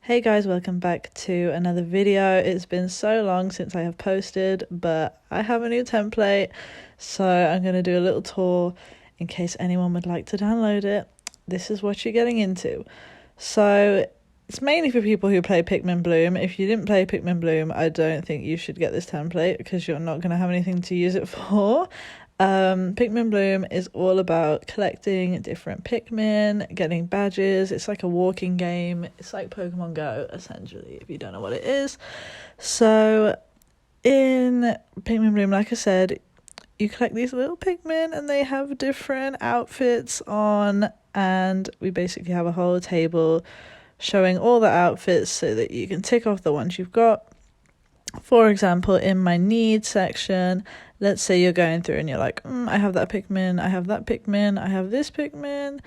Hey guys, welcome back to another video. It's been so long since I have posted, but I have a new template, so I'm going to do a little tour in case anyone would like to download it. This is what you're getting into. So it's mainly for people who play Pikmin Bloom. If you didn't play Pikmin Bloom, I don't think you should get this template because you're not going to have anything to use it for. Pikmin Bloom is all about collecting different Pikmin, getting badges. It's like a walking game. It's like Pokemon Go, essentially, if you don't know what it is. So in Pikmin Bloom, like I said, you collect these little Pikmin and they have different outfits on, and we basically have a whole table showing all the outfits so that you can tick off the ones you've got. For example, in my needs section, let's say you're going through and you're like, I have that Pikmin, I have that Pikmin, I have this Pikmin.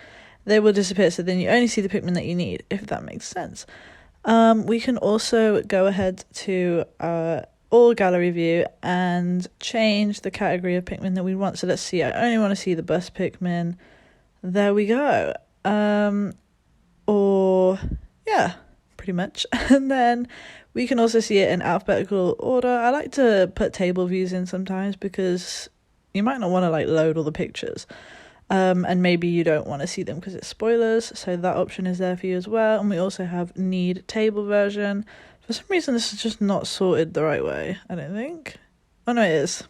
They will disappear, so then you only see the Pikmin that you need, if that makes sense. We can also go ahead to all gallery view and change the category of Pikmin that we want. So let's see, I only want to see the bus Pikmin. There we go. Yeah, pretty much. And then we can also see it in alphabetical order. I like to put table views in sometimes because you might not want to like load all the pictures. And maybe you don't want to see them because it's spoilers. So that option is there for you as well. And we also have need table version. For some reason, this is just not sorted the right way, I don't think. Oh no, it is.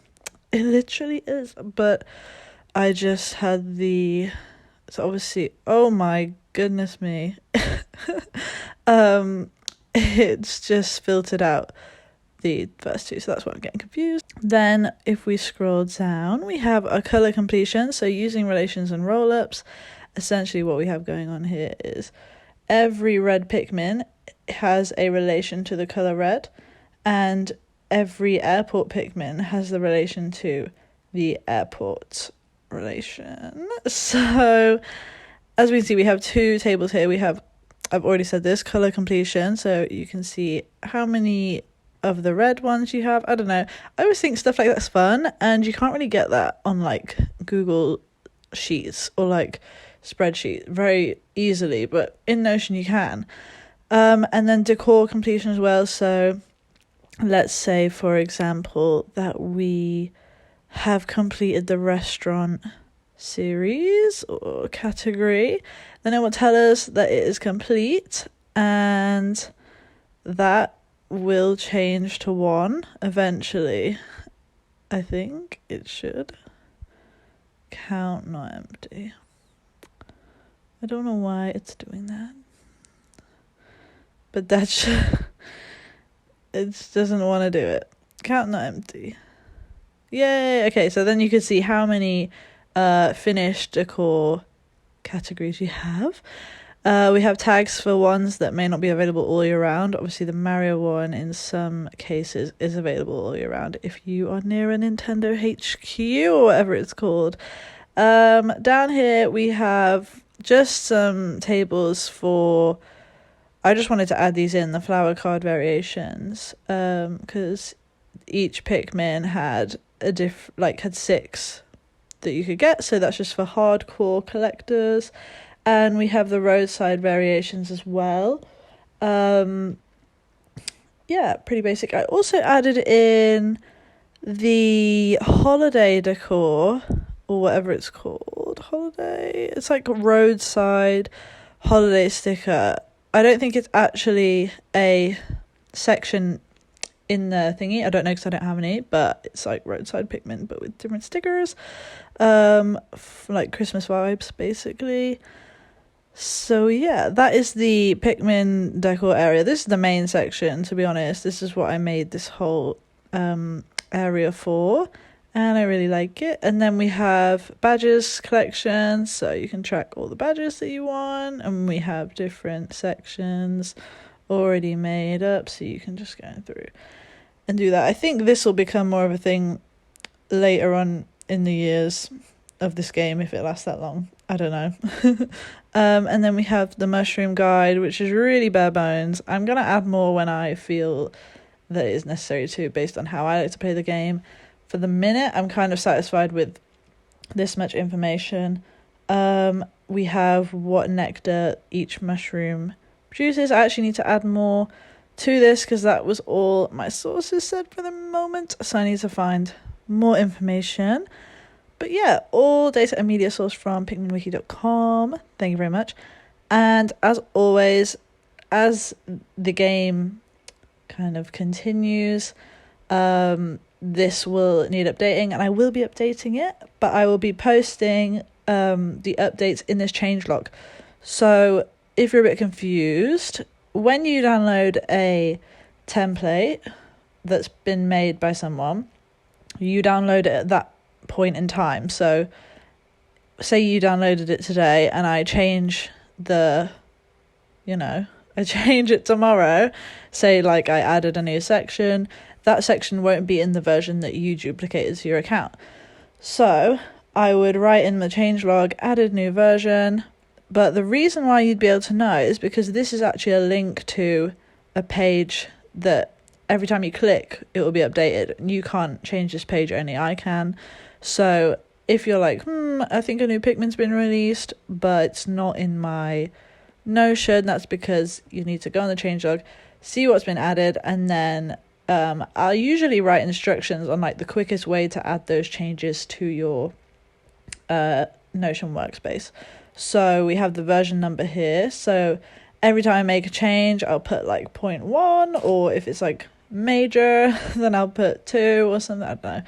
It literally is. But I just had so obviously, oh my goodness me. It's just filtered out the first two, so that's why I'm getting confused. Then if we scroll down, we have a color completion. So using relations and roll-ups, essentially what we have going on here is every red Pikmin has a relation to the color red, and every airport Pikmin has the relation to the airport relation. So as we can see, we have two tables here. We have, I've already said this, color completion, so you can see how many of the red ones you have. I don't know, I always think stuff like that's fun, and you can't really get that on like Google Sheets or like spreadsheet very easily, but in Notion you can. And then decor completion as well. So let's say, for example, that we have completed the restaurant series or category, then it will tell us that it is complete, and that will change to 1 eventually. I think it should count not empty. I don't know why it's doing that, but that's it doesn't want to do it. Count not empty. Yay. Okay, so then you can see how many finished decor categories you have. We have tags for ones that may not be available all year round. Obviously the Mario one in some cases is available all year round if you are near a Nintendo HQ or whatever it's called. Down here we have just some tables for, I just wanted to add these in, the flower card variations, because each Pikmin had had 6 that you could get, so that's just for hardcore collectors. And we have the roadside variations as well. Yeah, pretty basic. I also added in the holiday decor, or whatever it's called. Holiday, it's like a roadside holiday sticker. I don't think it's actually a section in the thingy. I don't know because I don't have any, but it's like roadside Pikmin but with different stickers, like Christmas vibes basically. So yeah, that is the Pikmin decor area. This is the main section, to be honest. This is what I made this whole area for, and I really like it. And then we have badges collection, so you can track all the badges that you want, and we have different sections already made up, so you can just go through and do that. I think this will become more of a thing later on in the years of this game, if it lasts that long. I don't know. And then we have the mushroom guide, which is really bare bones. I'm gonna add more when I feel that it is necessary to, based on how I like to play the game. For the minute, I'm kind of satisfied with this much information. We have what nectar each mushroom produces. I actually need to add more to this because that was all my sources said for the moment, so I need to find more information. But yeah, all data and media sourced from pikminwiki.com. Thank you very much. And as always, as the game kind of continues, this will need updating, and I will be updating it, but I will be posting the updates in this changelog. So if you're a bit confused, when you download a template that's been made by someone, you download it at that point in time. So say you downloaded it today and I change I change it tomorrow, say like I added a new section, that section won't be in the version that you duplicated to your account. So I would write in the changelog, added new version. But the reason why you'd be able to know is because this is actually a link to a page that every time you click, it will be updated. You can't change this page, only I can. So if you're like, I think a new Pikmin's been released, but it's not in my Notion, that's because you need to go on the changelog, see what's been added, and then I'll usually write instructions on like the quickest way to add those changes to your Notion workspace. So we have the version number here. So every time I make a change, I'll put like 0.1, or if it's like major, then I'll put 2 or something, I don't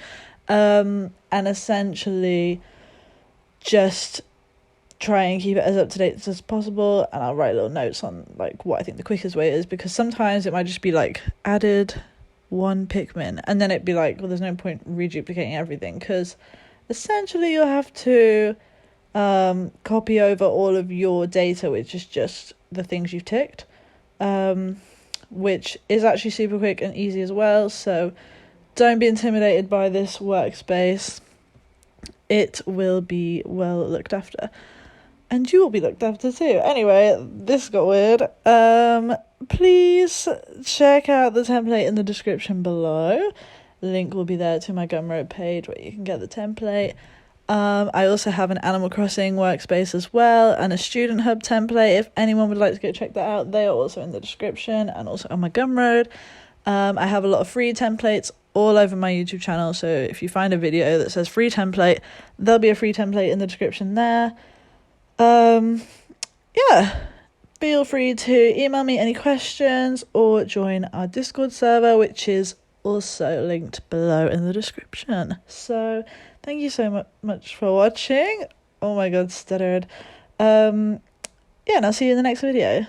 know. And essentially just try and keep it as up to date as possible, and I'll write little notes on like what I think the quickest way is, because sometimes it might just be like added 1 Pikmin, and then it'd be like, well, there's no point reduplicating everything, because essentially you'll have to copy over all of your data, which is just the things you've ticked, which is actually super quick and easy as well. So don't be intimidated by this workspace. It will be well looked after, and you will be looked after too. Anyway, this got weird. Please check out the template in the description below. Link will be there to my Gumroad page where you can get the template. I also have an Animal Crossing workspace as well, and a Student Hub template. If anyone would like to go check that out, they are also in the description and also on my Gumroad. I have a lot of free templates all over my YouTube channel, so if you find a video that says free template, there'll be a free template in the description there. Yeah, feel free to email me any questions or join our Discord server, which is also linked below in the description. So thank you so much for watching. Oh my god, stuttered. Yeah, and I'll see you in the next video.